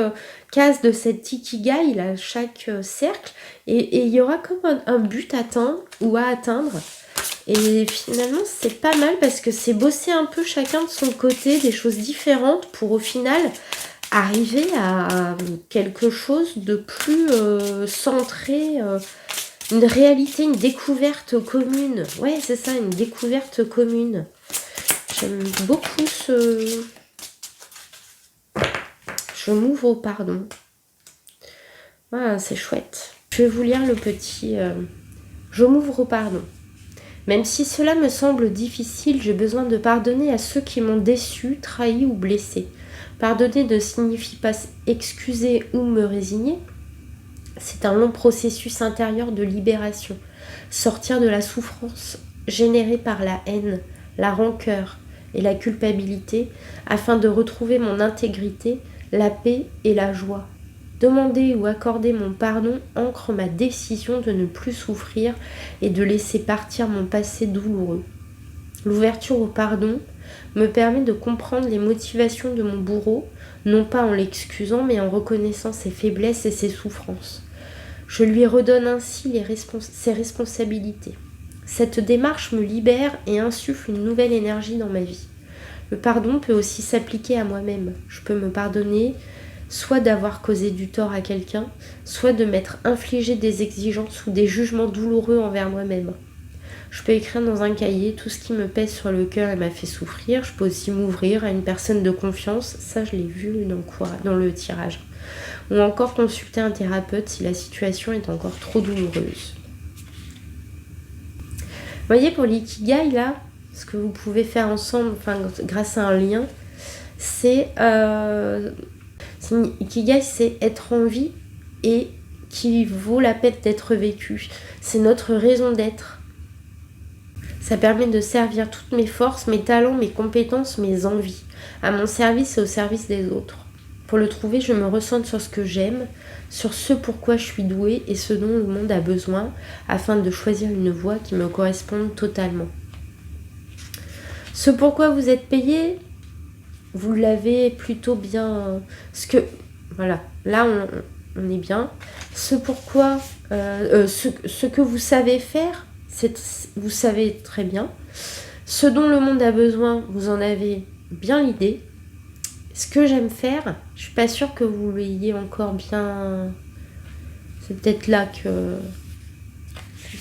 case de cette ikigai, là, chaque cercle, et il y aura comme un but atteint ou à atteindre. Et finalement, c'est pas mal parce que c'est bosser un peu chacun de son côté, des choses différentes pour au final arriver à quelque chose de plus centré, une réalité, une découverte commune. Ouais, c'est ça, une découverte commune. J'aime beaucoup ce... Je m'ouvre au pardon. Ah, c'est chouette. Je vais vous lire le petit... Je m'ouvre au pardon. Même si cela me semble difficile, j'ai besoin de pardonner à ceux qui m'ont déçu, trahi ou blessé. Pardonner ne signifie pas excuser ou me résigner. C'est un long processus intérieur de libération. Sortir de la souffrance générée par la haine, la rancœur et la culpabilité afin de retrouver mon intégrité, la paix et la joie. Demander ou accorder mon pardon ancre ma décision de ne plus souffrir et de laisser partir mon passé douloureux. L'ouverture au pardon me permet de comprendre les motivations de mon bourreau, non pas en l'excusant, mais en reconnaissant ses faiblesses et ses souffrances. Je lui redonne ainsi ses responsabilités. Cette démarche me libère et insuffle une nouvelle énergie dans ma vie. Le pardon peut aussi s'appliquer à moi-même. Je peux me pardonner soit d'avoir causé du tort à quelqu'un, soit de m'être infligé des exigences ou des jugements douloureux envers moi-même. Je peux écrire dans un cahier tout ce qui me pèse sur le cœur et m'a fait souffrir. Je peux aussi m'ouvrir à une personne de confiance. Ça, je l'ai vu dans le tirage. Ou encore consulter un thérapeute si la situation est encore trop douloureuse. Vous voyez, pour l'ikigai, là, ce que vous pouvez faire ensemble, grâce à un lien, Ikigai, c'est être en vie et qui vaut la peine d'être vécu. C'est notre raison d'être. Ça permet de servir toutes mes forces, mes talents, mes compétences, mes envies, à mon service et au service des autres. Pour le trouver, je me ressente sur ce que j'aime, sur ce pourquoi je suis douée et ce dont le monde a besoin, afin de choisir une voie qui me corresponde totalement. Ce pourquoi vous êtes payé, vous l'avez plutôt bien... Voilà, là on est bien. Ce pourquoi, ce que vous savez faire, vous savez très bien. Ce dont le monde a besoin, vous en avez bien l'idée. Ce que j'aime faire, je suis pas sûre que vous l'ayez encore bien... C'est peut-être là que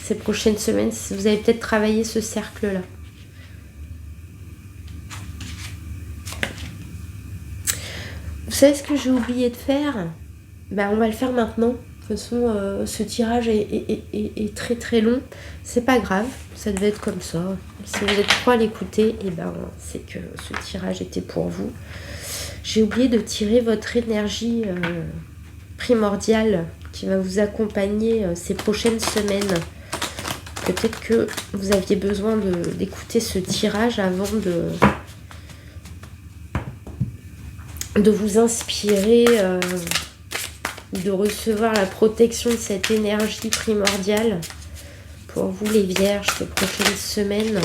ces prochaines semaines, vous allez peut-être travailler ce cercle-là. Vous savez ce que j'ai oublié de faire ? On va le faire maintenant. De toute façon, ce tirage est très très long. C'est pas grave, ça devait être comme ça. Si vous êtes trois à l'écouter, c'est que ce tirage était pour vous. J'ai oublié de tirer votre énergie primordiale qui va vous accompagner ces prochaines semaines. Peut-être que vous aviez besoin d'écouter ce tirage avant de vous inspirer, de recevoir la protection de cette énergie primordiale pour vous les vierges ces prochaines semaines.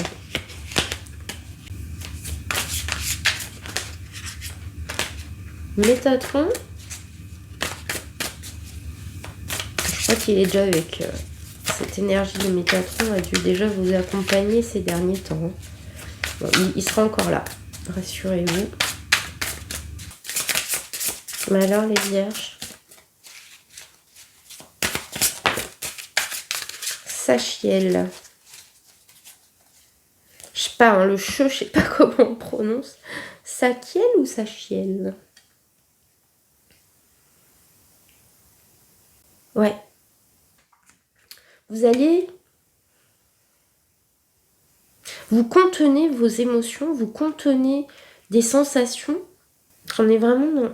Métatron, je crois qu'il est déjà avec cette énergie de Métatron a dû déjà vous accompagner ces derniers temps. Bon, il sera encore là, rassurez-vous. Mais alors les vierges, Sachiel. Je sais pas, le che, je sais pas comment on prononce. Sachiel ou Sachiel? Ouais. Vous allez... Vous contenez vos émotions, vous contenez des sensations. On est vraiment...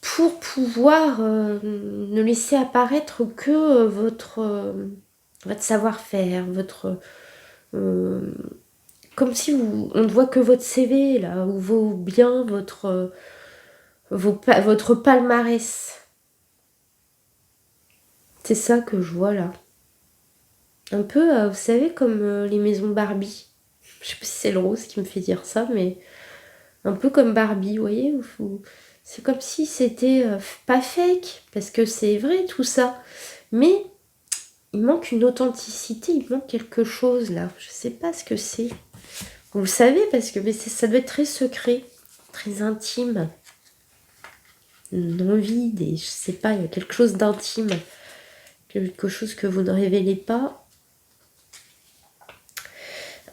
pour pouvoir ne laisser apparaître que votre savoir-faire, comme si on ne voit que votre CV, là, ou vos biens, votre palmarès. C'est ça que je vois là. Un peu, vous savez, comme les maisons Barbie. Je sais pas si c'est le rose qui me fait dire ça, mais un peu comme Barbie, vous voyez. C'est comme si c'était pas fake, parce que c'est vrai tout ça. Mais il manque une authenticité, il manque quelque chose là. Je sais pas ce que c'est. Vous le savez, parce que ça doit être très secret, très intime. Non vide, et je sais pas, il y a quelque chose d'intime. Quelque chose que vous ne révélez pas.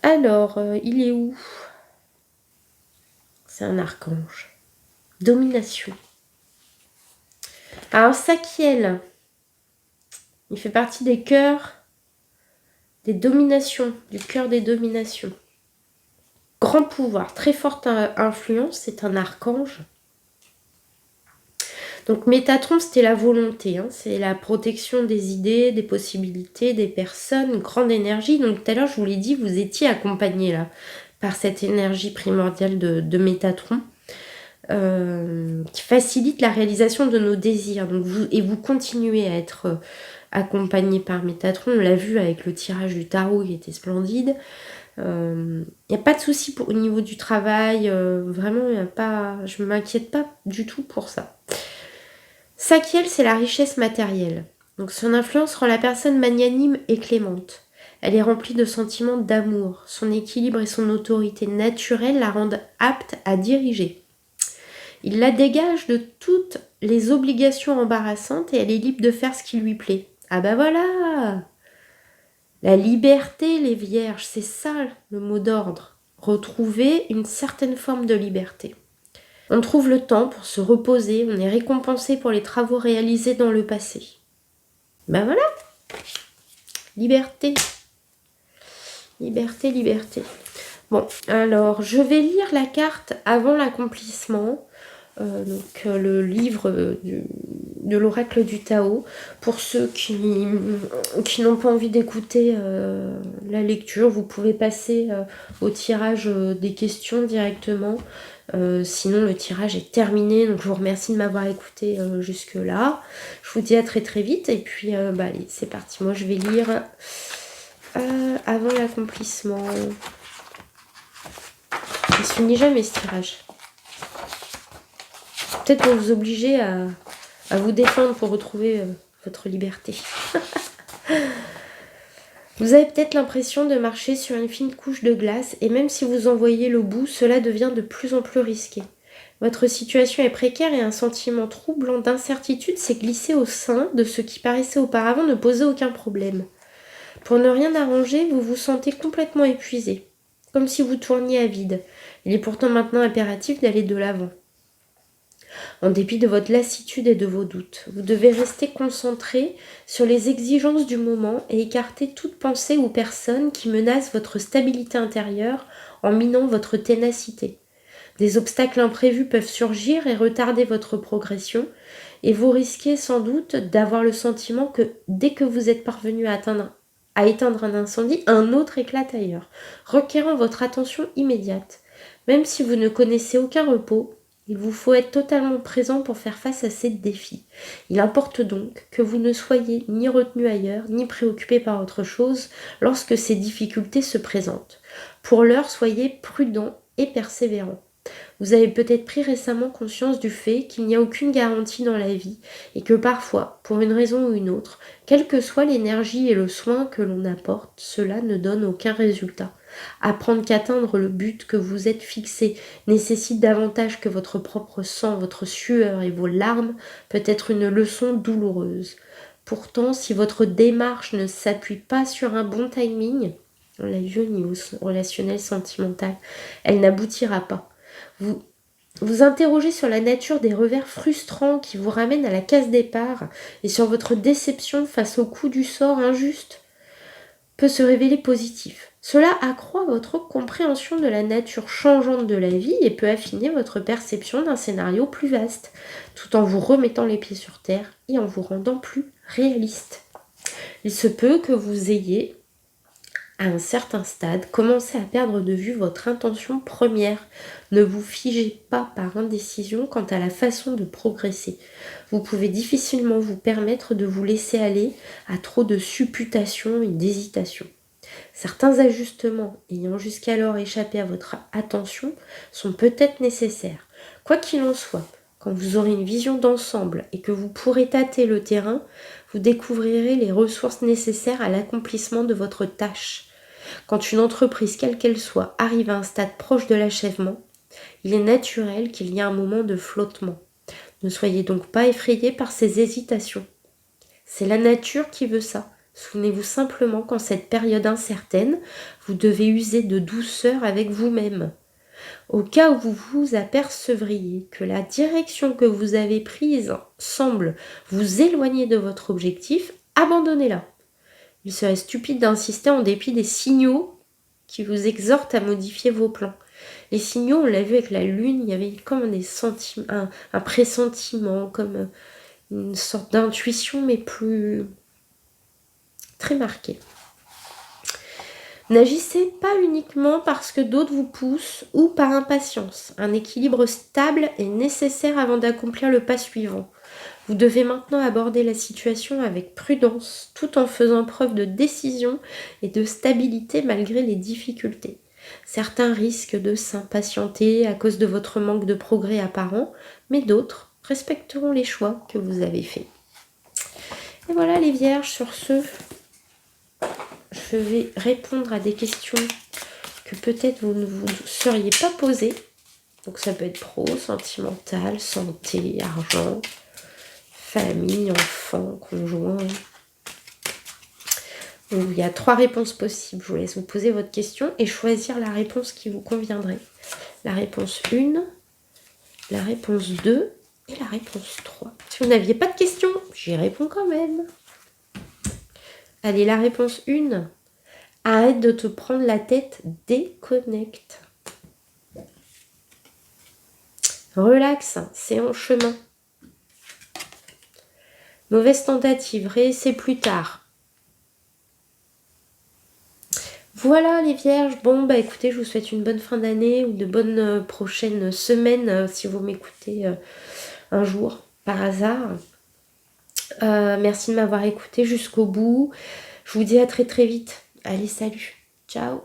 Alors, il est où? C'est un archange. Domination. Alors, Sachiel, il fait partie des cœurs des dominations, du cœur des dominations. Grand pouvoir, très forte influence, c'est un archange. Donc Métatron, c'était la volonté, hein, c'est la protection des idées, des possibilités, des personnes, une grande énergie. Donc tout à l'heure, je vous l'ai dit, vous étiez accompagné là par cette énergie primordiale de Métatron. Qui facilite la réalisation de nos désirs. Donc vous continuez à être accompagné par Métatron. On l'a vu avec le tirage du tarot qui était splendide. Il n'y a pas de souci au niveau du travail. Vraiment, je ne m'inquiète pas du tout pour ça. Sakiel, c'est la richesse matérielle. Donc son influence rend la personne magnanime et clémente. Elle est remplie de sentiments d'amour. Son équilibre et son autorité naturelle la rendent apte à diriger. Il la dégage de toutes les obligations embarrassantes et elle est libre de faire ce qui lui plaît. Ah bah voilà! La liberté, les vierges, c'est ça le mot d'ordre. Retrouver une certaine forme de liberté. On trouve le temps pour se reposer, on est récompensé pour les travaux réalisés dans le passé. Ben voilà! Liberté. Liberté, liberté. Bon, alors, je vais lire la carte avant l'accomplissement. Le livre de l'oracle du Tao, pour ceux qui n'ont pas envie d'écouter la lecture, vous pouvez passer au tirage des questions directement, sinon le tirage est terminé, donc je vous remercie de m'avoir écouté jusque là, je vous dis à très très vite, et puis allez, c'est parti, moi je vais lire avant l'accomplissement. Il se finit jamais ce tirage. Peut-être pour vous obliger à vous défendre pour retrouver votre liberté. Vous avez peut-être l'impression de marcher sur une fine couche de glace et même si vous en voyez le bout, cela devient de plus en plus risqué. Votre situation est précaire et un sentiment troublant d'incertitude s'est glissé au sein de ce qui paraissait auparavant ne poser aucun problème. Pour ne rien arranger, vous vous sentez complètement épuisé, comme si vous tourniez à vide. Il est pourtant maintenant impératif d'aller de l'avant. En dépit de votre lassitude et de vos doutes, vous devez rester concentré sur les exigences du moment et écarter toute pensée ou personne qui menace votre stabilité intérieure en minant votre ténacité. Des obstacles imprévus peuvent surgir et retarder votre progression, et vous risquez sans doute d'avoir le sentiment que dès que vous êtes parvenu à éteindre un incendie, un autre éclate ailleurs, requérant votre attention immédiate. Même si vous ne connaissez aucun repos, il vous faut être totalement présent pour faire face à ces défis. Il importe donc que vous ne soyez ni retenu ailleurs, ni préoccupé par autre chose lorsque ces difficultés se présentent. Pour l'heure, soyez prudent et persévérant. Vous avez peut-être pris récemment conscience du fait qu'il n'y a aucune garantie dans la vie et que parfois, pour une raison ou une autre, quelle que soit l'énergie et le soin que l'on apporte, cela ne donne aucun résultat. Apprendre qu'atteindre le but que vous êtes fixé nécessite davantage que votre propre sang, votre sueur et vos larmes peut être une leçon douloureuse. Pourtant, si votre démarche ne s'appuie pas sur un bon timing, on l'a vu au niveau relationnel sentimental, elle n'aboutira pas. Vous interrogez sur la nature des revers frustrants qui vous ramènent à la case départ et sur votre déception face au coup du sort injuste peut se révéler positif. Cela accroît votre compréhension de la nature changeante de la vie et peut affiner votre perception d'un scénario plus vaste, tout en vous remettant les pieds sur terre et en vous rendant plus réaliste. Il se peut que vous ayez, à un certain stade, commencé à perdre de vue votre intention première. Ne vous figez pas par indécision quant à la façon de progresser. Vous pouvez difficilement vous permettre de vous laisser aller à trop de supputations et d'hésitations. Certains ajustements ayant jusqu'alors échappé à votre attention sont peut-être nécessaires. Quoi qu'il en soit, quand vous aurez une vision d'ensemble et que vous pourrez tâter le terrain, vous découvrirez les ressources nécessaires à l'accomplissement de votre tâche. Quand une entreprise, quelle qu'elle soit, arrive à un stade proche de l'achèvement, il est naturel qu'il y ait un moment de flottement. Ne soyez donc pas effrayés par ces hésitations. C'est la nature qui veut ça. Souvenez-vous simplement qu'en cette période incertaine, vous devez user de douceur avec vous-même. Au cas où vous vous apercevriez que la direction que vous avez prise semble vous éloigner de votre objectif, abandonnez-la. Il serait stupide d'insister en dépit des signaux qui vous exhortent à modifier vos plans. Les signaux, on l'a vu avec la lune, il y avait comme des sentiments, un pressentiment, comme une sorte d'intuition, mais plus très marquée. N'agissez pas uniquement parce que d'autres vous poussent ou par impatience. Un équilibre stable est nécessaire avant d'accomplir le pas suivant. Vous devez maintenant aborder la situation avec prudence, tout en faisant preuve de décision et de stabilité malgré les difficultés. Certains risquent de s'impatienter à cause de votre manque de progrès apparent, mais d'autres respecteront les choix que vous avez faits. Et voilà les vierges, sur ce, je vais répondre à des questions que peut-être vous ne vous seriez pas posées. Donc ça peut être pro, sentimental, santé, argent, famille, enfant, conjoint. Donc, il y a 3 réponses possibles. Je vous laisse vous poser votre question et choisir la réponse qui vous conviendrait. La réponse 1, la réponse 2 et la réponse 3. Si vous n'aviez pas de questions, j'y réponds quand même. Allez, la réponse 1. Arrête de te prendre la tête, déconnecte. Relax, c'est en chemin. Mauvaise tentative, réessaie plus tard. Voilà les vierges, bon bah écoutez, je vous souhaite une bonne fin d'année ou de bonnes prochaines semaines si vous m'écoutez un jour par hasard. Merci de m'avoir écouté jusqu'au bout. Je vous dis à très très vite. Allez, salut, ciao.